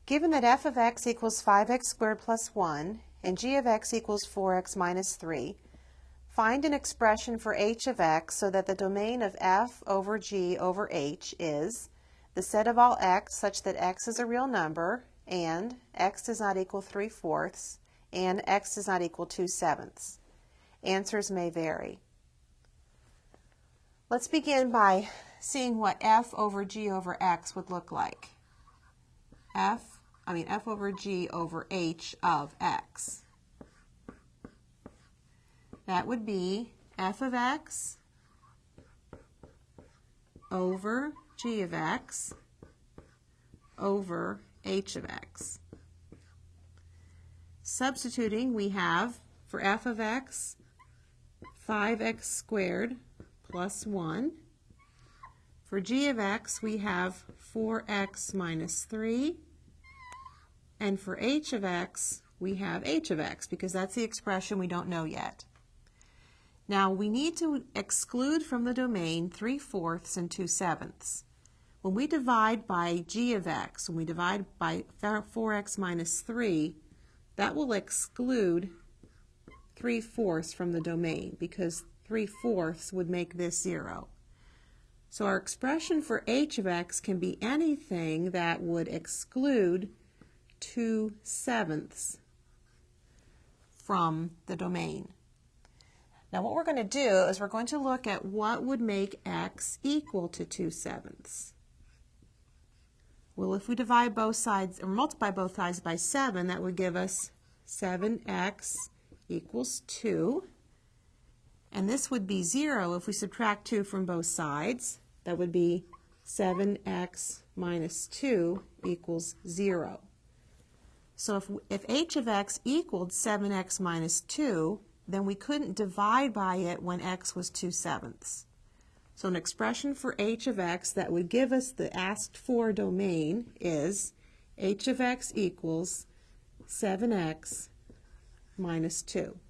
Given that f of x equals 5x squared plus 1 and g of x equals 4x minus 3, find an expression for h of x so that the domain of f over g over h is the set of all x such that x is a real number and x does not equal 3/4 and x does not equal 2/7. Answers may vary. Let's begin by seeing what f over g over x would look like. f over g over h of x. That would be f of x over g of x over h of x. Substituting, we have for f of x 5x squared plus 1. For g of x, we have 4x minus 3. And for h of x, we have h of x, because that's the expression we don't know yet. Now, we need to exclude from the domain 3/4 and 2/7. When we divide by g of x, when we divide by 4x minus 3, that will exclude 3/4 from the domain, because 3/4 would make this 0. So our expression for h of x can be anything that would exclude 2/7 from the domain. Now what we're going to do is we're going to look at what would make x equal to 2/7. Well, if we divide both sides or multiply both sides by 7, that would give us 7x equals 2. And this would be 0 if we subtract 2 from both sides. That would be 7x minus 2 equals 0. So if h of x equaled 7x minus 2, then we couldn't divide by it when x was 2/7. So an expression for h of x that would give us the asked for domain is h of x equals 7x minus 2.